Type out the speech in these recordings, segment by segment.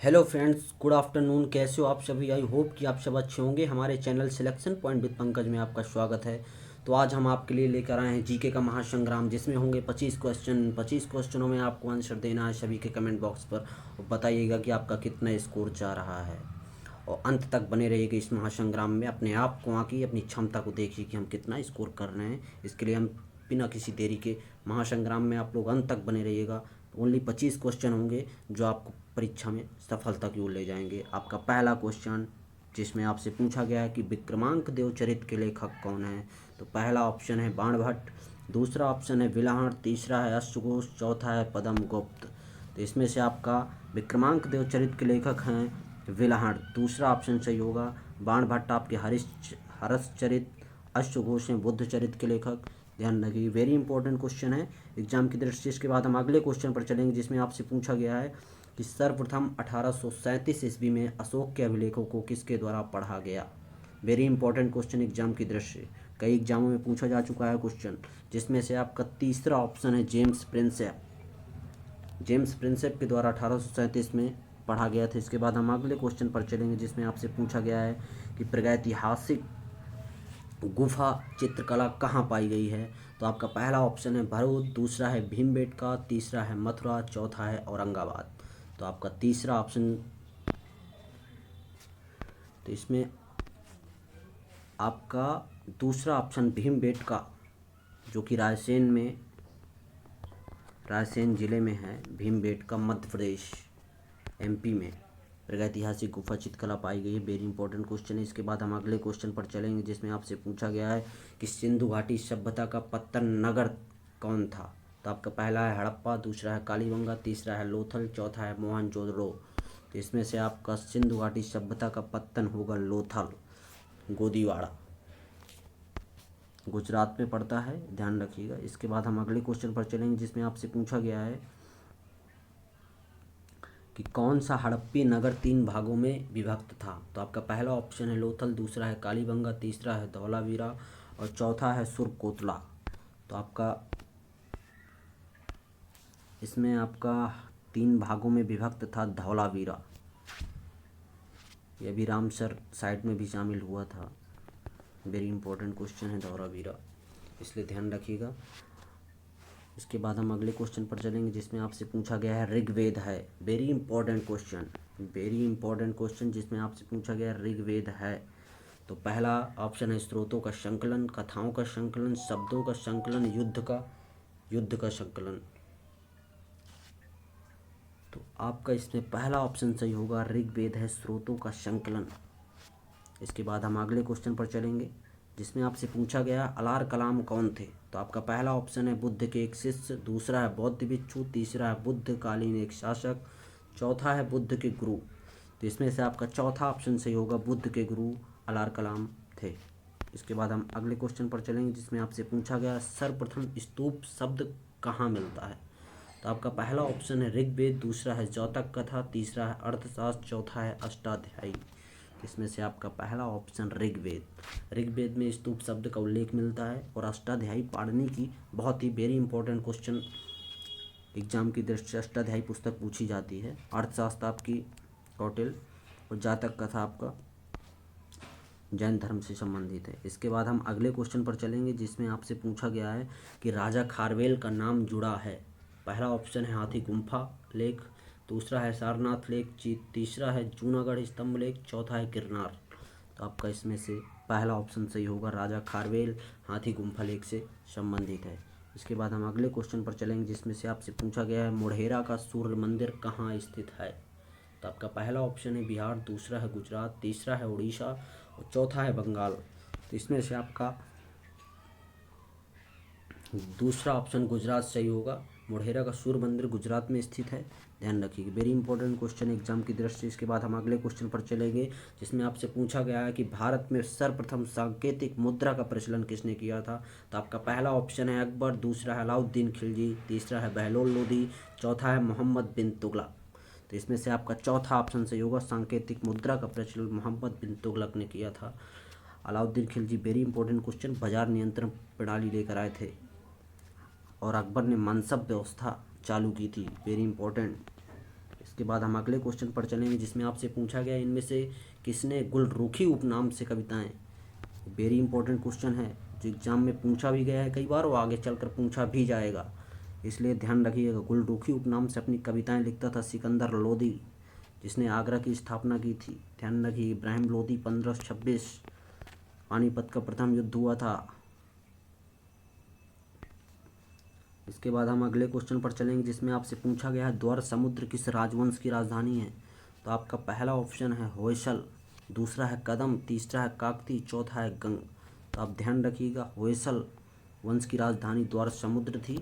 Hello friends, good afternoon. कैसे हो आप सभी? आई होप कि आप सब अच्छे होंगे। हमारे channel selection point with Pankaj में आपका स्वागत है। तो आज हम आपके लिए लेकर आए हैं जीके का महासंग्राम, जिसमें होंगे 25 क्वेश्चन। 25 क्वेश्चनों में आपको आंसर देना है सभी के कमेंट बॉक्स पर, और बताइएगा कि आपका कितना स्कोर जा रहा है। और अंत तक बने रहिएगा इस महासंग्राम में। अपने आप को आंकिए, अपनी क्षमता को देखिए कि हम कितना स्कोर कर रहे हैं। इसके लिए हम बिना किसी देरी के महासंग्राम में आप लोग अंत तक बने रहिएगा। ओनली 25 क्वेश्चन होंगे जो आपको परीक्षा में सफलता की ओर ले जाएंगे। आपका पहला क्वेश्चन, जिसमें आपसे पूछा गया है कि विक्रमांक देवचरित के लेखक कौन है, तो पहला ऑप्शन है बाणभट्ट, दूसरा ऑप्शन है विलाहण, तीसरा है अश्वघोष, चौथा है पद्म गुप्त। तो इसमें से आपका विक्रमांक देवचरित के लेखक हैं विलाहण, दूसरा ऑप्शन सही होगा। बाणभट्ट आपके हर्षचरित, अश्वघोष हैं बुद्धचरित के लेखक। ध्यान रखिए, वेरी इंपॉर्टेंट क्वेश्चन है एग्जाम की दृष्टि से। इसके बाद हम अगले क्वेश्चन पर चलेंगे, जिसमें आपसे पूछा गया है कि सर्वप्रथम 1837 ईस्वी में अशोक के अभिलेखों को किसके द्वारा पढ़ा गया। वेरी इंपॉर्टेंट क्वेश्चन एग्जाम की दृष्टि से, कई एग्जामों में पूछा जा चुका है क्वेश्चन। जिसमें से आपका तीसरा ऑप्शन है जेम्स प्रिंसेप। जेम्स प्रिंसेप के द्वारा 1837 में पढ़ा गया था। इसके बाद हम अगले क्वेश्चन पर चलेंगे, जिसमें आपसे पूछा गया है कि प्रागैतिहासिक गुफा चित्रकला कहाँ पाई गई है। तो आपका पहला ऑप्शन है भरूच, दूसरा है भीमबेटका, तीसरा है मथुरा, चौथा है औरंगाबाद। तो आपका तीसरा ऑप्शन, तो इसमें आपका दूसरा ऑप्शन भीमबेटका, जो कि रायसेन जिले में है। भीमबेटका मध्य प्रदेश एमपी में प्रागैतिहासिक गुफा चित्रकला पाई गई है। वेरी इंपॉर्टेंट क्वेश्चन है। इसके बाद हम अगले क्वेश्चन पर चलेंगे, जिसमें आपसे पूछा गया है कि सिंधु घाटी सभ्यता का पत्तन नगर कौन था। तो आपका पहला है हड़प्पा, दूसरा है कालीबंगा, तीसरा है लोथल, चौथा है मोहनजोदड़ो। तो इसमें से आपका सिंधु घाटी सभ्यता का पत्तन होगा लोथल, गोदीवाड़ा, गुजरात में पड़ता है, ध्यान रखिएगा। इसके बाद हम अगले क्वेश्चन पर चलेंगे, जिसमें आपसे पूछा गया है कि कौन सा हड़प्पी नगर 3 भागों में विभक्त था। तो आपका पहला ऑप्शन है लोथल, दूसरा है कालीबंगा, तीसरा है धौलावीरा और चौथा है सुरकोतला। तो आपका इसमें आपका 3 भागों में विभक्त था धौलावीरा। यह भी रामसर साइट में भी शामिल हुआ था। वेरी इंपॉर्टेंट क्वेश्चन है धौलावीरा, इसलिए ध्यान रखिएगा। इसके बाद हम अगले क्वेश्चन पर चलेंगे, जिसमें आपसे पूछा गया है ऋग्वेद है। Very important question, very important question, जिसमें आपसे पूछा गया है ऋग्वेद है। तो पहला ऑप्शन है स्रोतों का संकलन, कथाओं का संकलन, शब्दों का संकलन, युद्ध का संकलन। तो आपका इसमें पहला ऑप्शन सही होगा, ऋग्वेद है स्रोतों का संकलन। इसके बाद हम अगले क्वेश्चन पर चलेंगे, जिसमें आपसे पूछा गया अलार कलाम कौन थे। तो आपका पहला ऑप्शन है बुद्ध के एक शिष्य, दूसरा है बौद्ध भिक्षु, तीसरा है बुद्धकालीन एक शासक, चौथा है बुद्ध के गुरु। तो इसमें से आपका चौथा ऑप्शन सही होगा, बुद्ध के गुरु अलार कलाम थे। इसके बाद हम अगले क्वेश्चन पर चलेंगे, जिसमें आपसे पूछा गया सर्वप्रथम स्तूप शब्द कहाँ मिलता है। तो आपका पहला ऑप्शन है ऋग्वेद, दूसरा है जातक कथा, तीसरा है अर्थशास्त्र, चौथा है अष्टाध्यायी। इसमें से आपका पहला ऑप्शन ऋग्वेद में स्तूप शब्द का उल्लेख मिलता है, और अष्टाध्यायी पाणिनि की बहुत ही वेरी इंपॉर्टेंट क्वेश्चन एग्जाम की दृष्टि से अष्टाध्यायी पुस्तक पूछी जाती है। अर्थशास्त्र आपकी कौटिल्य, और जातक कथा आपका जैन धर्म से संबंधित है। इसके बाद हम अगले क्वेश्चन पर चलेंगे, जिसमें आपसे पूछा गया है कि राजा खारवेल का नाम जुड़ा है। पहला ऑप्शन है हाथी गुम्फा लेक, दूसरा है सारनाथ लेक, तीसरा है जूनागढ़ स्तंभ लेक, चौथा है गिरनार। तो आपका इसमें से पहला ऑप्शन सही होगा, राजा खारवेल हाथी गुम्फा लेक से संबंधित है। इसके बाद हम अगले क्वेश्चन पर चलेंगे, जिसमें से आपसे पूछा गया है मोढेरा का सूर्य मंदिर कहाँ स्थित है। तो आपका पहला ऑप्शन है बिहार, दूसरा है गुजरात, तीसरा है उड़ीसा और चौथा है बंगाल। तो इसमें से आपका दूसरा ऑप्शन गुजरात सही होगा। मोढेरा का सूर्य मंदिर गुजरात में स्थित है, ध्यान रखिएगा। वेरी इंपॉर्टेंट क्वेश्चन एग्जाम की दृष्टि से। इसके बाद हम अगले क्वेश्चन पर चलेंगे, जिसमें आपसे पूछा गया है कि भारत में सर्वप्रथम सांकेतिक मुद्रा का प्रचलन किसने किया था। तो आपका पहला ऑप्शन है अकबर, दूसरा है अलाउद्दीन खिलजी, तीसरा है बहलोल लोदी, चौथा है मोहम्मद बिन तुगलक। तो इसमें से आपका चौथा ऑप्शन सही होगा, सांकेतिक मुद्रा का प्रचलन मोहम्मद बिन तुगलक ने किया था। Alauddin Khilji, very important question, बाजार नियंत्रण प्रणाली लेकर आए थे, और अकबर ने मनसब व्यवस्था चालू की थी। Very important. इसके बाद हम अगले क्वेश्चन पर चलेंगे जिसमें आपसे पूछा गया इनमें से किसने गुलरुखी उपनाम से कविताएं। वेरी इंपॉर्टेंट क्वेश्चन है जो एग्जाम में पूछा भी गया है कई बार और आगे चलकर पूछा भी जाएगा, इसलिए ध्यान रखिएगा। गुलरुखी उपनाम से अपनी कविताएं लिखता था सिकंदर लोदी, जिसने आगरा की स्थापना की थी। ध्यान रखिए इब्राहिम लोदी 1526 पानीपत का प्रथम युद्ध हुआ था। इसके बाद हम अगले क्वेश्चन पर चलेंगे जिसमें आपसे पूछा गया है द्वार समुद्र किस राजवंश की राजधानी है। तो आपका पहला ऑप्शन है होयसल, दूसरा है कदम, तीसरा है काकती, चौथा है गंग। तो आप ध्यान रखिएगा होयसल वंश की राजधानी द्वार समुद्र थी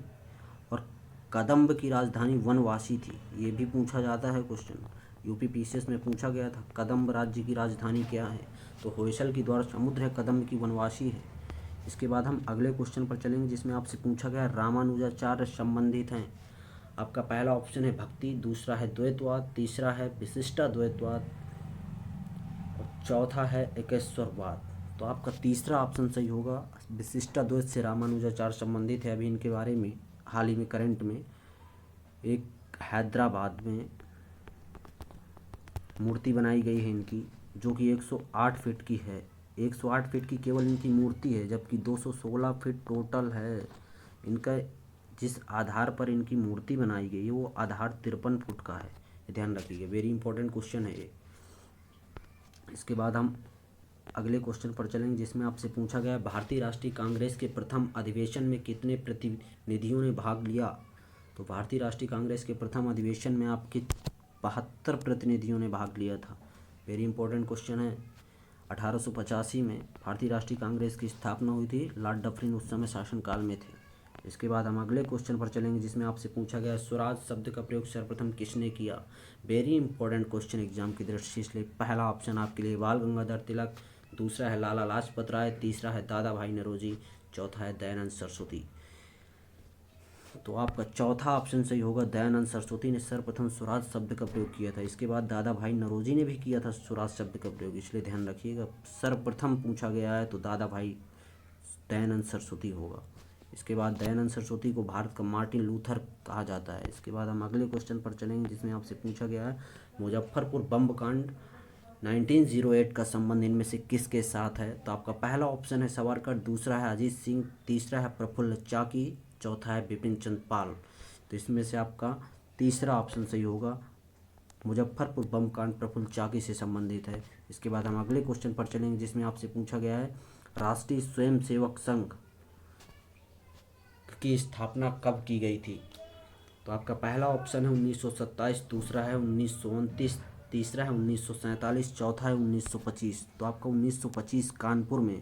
और कदम्ब की राजधानी वनवासी थी। ये भी पूछा जाता है क्वेश्चन, यूपी पीसीएस में पूछा गया था कदम्ब राज्य की राजधानी क्या है। तो होयसल की द्वार समुद्र है, कदम्ब की वनवासी है। इसके बाद हम अगले क्वेश्चन पर चलेंगे जिसमें आपसे पूछा गया रामानुजाचार्य संबंधित हैं। आपका पहला ऑप्शन है भक्ति, दूसरा है द्वैतवाद, तीसरा है विशिष्टाद्वैतवाद और चौथा है एकेश्वरवाद। तो आपका तीसरा ऑप्शन सही होगा, विशिष्टाद्वैत से रामानुजाचार्य संबंधित है। अभी इनके बारे में हाल ही में करंट में एक हैदराबाद में मूर्ति बनाई गई है इनकी, जो कि 108 फीट की है। 108 फीट की केवल इनकी मूर्ति है, जबकि 216 फीट टोटल है इनका। जिस आधार पर इनकी मूर्ति बनाई गई है वो आधार 53 फुट का है, ध्यान रखिएगा। वेरी इंपॉर्टेंट क्वेश्चन है ये। इसके बाद हम अगले क्वेश्चन पर चलेंगे जिसमें आपसे पूछा गया भारतीय राष्ट्रीय कांग्रेस के प्रथम अधिवेशन में कितने प्रतिनिधियों ने भाग लिया। तो भारतीय राष्ट्रीय कांग्रेस के प्रथम अधिवेशन में आपके 72 प्रतिनिधियों ने भाग लिया था। वेरी इंपॉर्टेंट क्वेश्चन है। 1885 में भारतीय राष्ट्रीय कांग्रेस की स्थापना हुई थी, लॉर्ड डफरिन उस समय शासनकाल में थे। इसके बाद हम अगले क्वेश्चन पर चलेंगे जिसमें आपसे पूछा गया स्वराज शब्द का प्रयोग सर्वप्रथम किसने किया। वेरी इंपॉर्टेंट क्वेश्चन एग्जाम की दृष्टि से, इसलिए पहला ऑप्शन आपके लिए बाल गंगाधर तिलक, दूसरा है लाला लाजपत राय, तीसरा है दादा भाई नौरोजी, चौथा है दयानंद सरस्वती। तो आपका चौथा ऑप्शन सही होगा, दयानंद सरस्वती ने सर्वप्रथम स्वराज शब्द का प्रयोग किया था। इसके बाद दादा भाई नौरोजी ने भी किया था स्वराज शब्द का प्रयोग, इसलिए ध्यान रखिएगा सर्वप्रथम पूछा गया है तो दादा भाई दयानंद सरस्वती होगा। इसके बाद दयानंद सरस्वती को भारत का मार्टिन लूथर कहा जाता है। इसके बाद हम अगले क्वेश्चन पर चलेंगे जिसमें आपसे पूछा गया है मुजफ्फरपुर बम कांड 1908 का संबंध इनमें से किसके साथ है। तो आपका पहला ऑप्शन है सावरकर, दूसरा है अजीत सिंह, तीसरा है प्रफुल्ल चाकी, चौथा है बिपिन चंद्र पाल। तो इसमें से आपका तीसरा ऑप्शन सही होगा, मुजफ्फरपुर बम कांड प्रफुल्ल चाकी से संबंधित है। इसके बाद हम अगले क्वेश्चन पर चलेंगे जिसमें आपसे पूछा गया है राष्ट्रीय स्वयंसेवक संघ की स्थापना कब की गई थी। तो आपका पहला ऑप्शन है 1927, दूसरा है 1929, तीसरा है 1947, चौथा है 1925। तो आपका 1925 कानपुर में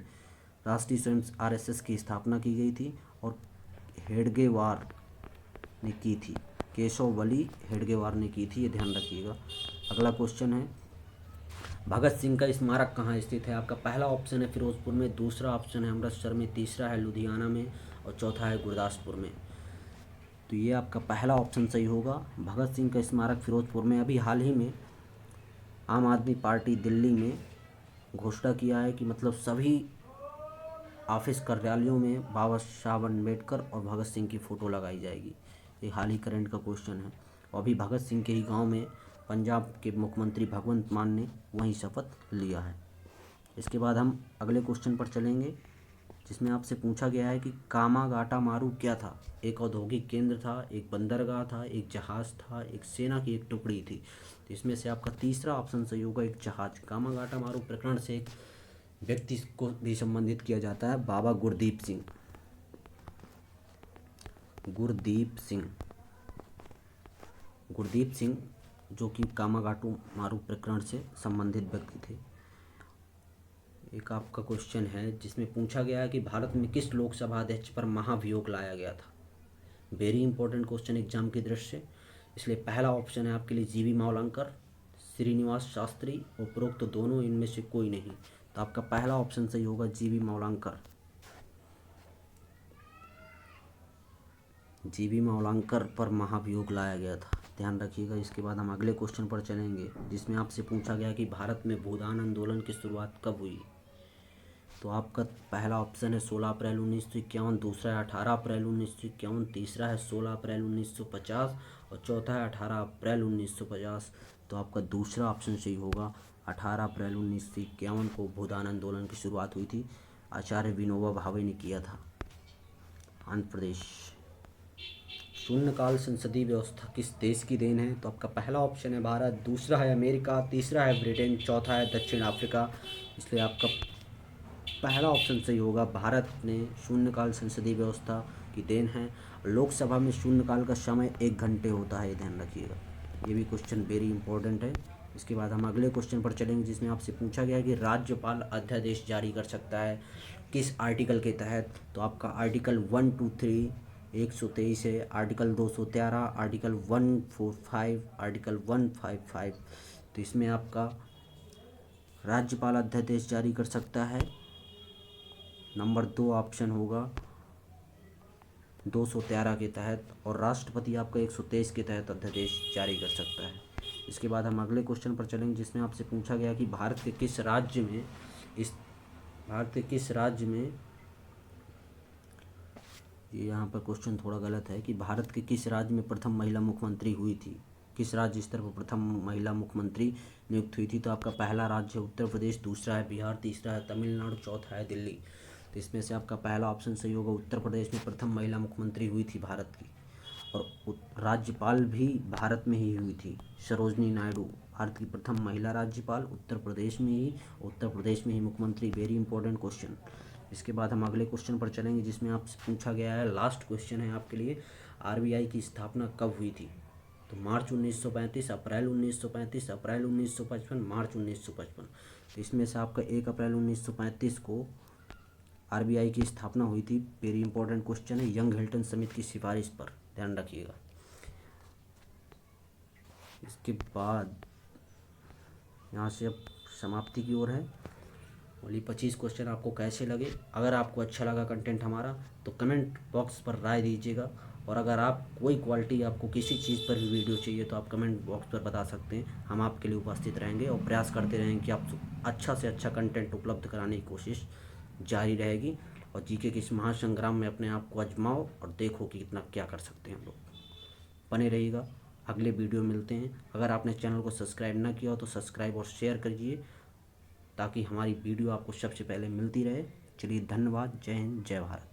राष्ट्रीय स्वयं आरएसएस की स्थापना की गई थी और हेडगेवार ने की थी, केशव बली हेडगेवार ने की थी, ये ध्यान रखिएगा। अगला क्वेश्चन है भगत सिंह का स्मारक कहाँ स्थित है। आपका पहला ऑप्शन है फिरोजपुर में, दूसरा ऑप्शन है अमृतसर में, तीसरा है लुधियाना में और चौथा है गुरदासपुर में। तो ये आपका पहला ऑप्शन सही होगा, भगत सिंह का स्मारक फिरोजपुर में। अभी हाल ही में आम आदमी पार्टी दिल्ली में घोषणा किया है कि मतलब सभी ऑफिस कार्यालयों में बाबा साहब अम्बेडकर और भगत सिंह की फ़ोटो लगाई जाएगी। ये हाल ही करंट का क्वेश्चन है। और अभी भगत सिंह के ही गांव में पंजाब के मुख्यमंत्री भगवंत मान ने वहीं शपथ लिया है। इसके बाद हम अगले क्वेश्चन पर चलेंगे जिसमें आपसे पूछा गया है कि कामागाटामारू क्या था। एक औद्योगिक केंद्र था, एक बंदरगाह था, एक जहाज़ था, एक सेना की एक टुकड़ी थी। तो इसमें से आपका तीसरा ऑप्शन सही होगा, एक जहाज। कामागाटामारू प्रकरण से एक व्यक्ति को भी संबंधित किया जाता है, बाबा गुरदीप सिंह। गुरदीप सिंह जो कि कामागाटामारू प्रकरण से संबंधित व्यक्ति थे। एक आपका क्वेश्चन है जिसमें पूछा गया है कि भारत में किस लोकसभा अध्यक्ष पर महाभियोग लाया गया था। वेरी इंपॉर्टेंट क्वेश्चन एग्जाम की दृष्टि से, इसलिए पहला ऑप्शन है आपके लिए जीवी मावलंकर, श्रीनिवास शास्त्री, उपरोक्त तो दोनों इनमें से कोई नहीं। तो आपका पहला ऑप्शन सही होगा, जीवी मावलंकर। जीवी मावलंकर पर महाभियोग लाया गया था, ध्यान रखिएगा। इसके बाद हम अगले क्वेश्चन पर चलेंगे जिसमें आपसे पूछा गया कि भारत में भूदान आंदोलन की शुरुआत कब हुई। तो आपका पहला ऑप्शन है 16 अप्रैल 1951, दूसरा है 18 अप्रैल 1951, तीसरा है 16 अप्रैल 1950 और चौथा है 18 अप्रैल 1950। तो आपका दूसरा ऑप्शन सही होगा। 18 अप्रैल 1951 को भूदान आंदोलन की शुरुआत हुई थी, आचार्य विनोबा भावे ने किया था, आंध्र प्रदेश। शून्यकाल संसदीय व्यवस्था किस देश की देन है? तो आपका पहला ऑप्शन है भारत, दूसरा है अमेरिका, तीसरा है ब्रिटेन, चौथा है दक्षिण अफ्रीका। इसलिए आपका पहला ऑप्शन सही होगा, भारत ने शून्यकाल संसदीय व्यवस्था की देन है। लोकसभा में शून्यकाल का समय 1 घंटे होता है, ध्यान रखिएगा। ये भी क्वेश्चन वेरी इंपॉर्टेंट है। इसके बाद हम अगले क्वेश्चन पर चलेंगे, जिसमें आपसे पूछा गया है कि राज्यपाल अध्यादेश जारी कर सकता है किस आर्टिकल के तहत? तो आपका आर्टिकल 123 123 है, आर्टिकल 213, आर्टिकल 145, आर्टिकल 155। तो इसमें आपका राज्यपाल अध्यादेश जारी कर सकता है, नंबर 2 ऑप्शन होगा 213 के तहत, और राष्ट्रपति आपका 123 के तहत अध्यादेश जारी कर सकता है। इसके बाद हम अगले क्वेश्चन पर चलेंगे, जिसमें आपसे पूछा गया कि भारत के किस राज्य में ये यहाँ पर क्वेश्चन थोड़ा गलत है कि भारत के किस राज्य में प्रथम महिला मुख्यमंत्री हुई थी, किस राज्य स्तर पर प्रथम महिला मुख्यमंत्री नियुक्त हुई थी? तो आपका पहला राज्य है उत्तर प्रदेश, दूसरा है बिहार, तीसरा है तमिलनाडु, चौथा है दिल्ली। तो इसमें से आपका पहला ऑप्शन सही होगा, उत्तर प्रदेश में प्रथम महिला मुख्यमंत्री हुई थी भारत की, और राज्यपाल भी भारत में ही हुई थी, सरोजनी नायडू, भारत की प्रथम महिला राज्यपाल, उत्तर प्रदेश में ही मुख्यमंत्री। Very important question. इसके बाद हम अगले क्वेश्चन पर चलेंगे, जिसमें आपसे पूछा गया है, लास्ट क्वेश्चन है आपके लिए, आरबीआई की स्थापना कब हुई थी? तो मार्च 1935, अप्रैल 1935, अप्रैल 1955, मार्च 1955। तो इसमें से आपका 1 अप्रैल 1935 को आरबीआई की स्थापना हुई थी। वेरी इंपॉर्टेंट क्वेश्चन है, यंग हिल्टन समिति की सिफारिश पर, ध्यान रखिएगा। इसके बाद यहाँ से अब समाप्ति की ओर है। ओनली 25 क्वेश्चन आपको कैसे लगे? अगर आपको अच्छा लगा कंटेंट हमारा तो कमेंट बॉक्स पर राय दीजिएगा, और अगर आप कोई क्वालिटी आपको किसी चीज़ पर भी वीडियो चाहिए तो आप कमेंट बॉक्स पर बता सकते हैं, हम आपके लिए उपस्थित रहेंगे और प्रयास करते रहेंगे कि आप अच्छा से अच्छा कंटेंट उपलब्ध कराने की कोशिश जारी रहेगी। और जीके के इस महासंग्राम में अपने आप को आजमाओ और देखो कि कितना क्या कर सकते हैं हम लोग। बने रहिएगा, अगले वीडियो मिलते हैं। अगर आपने चैनल को सब्सक्राइब ना किया हो तो सब्सक्राइब और शेयर करिए, ताकि हमारी वीडियो आपको सबसे पहले मिलती रहे। चलिए, धन्यवाद। जय हिंद, जय भारत।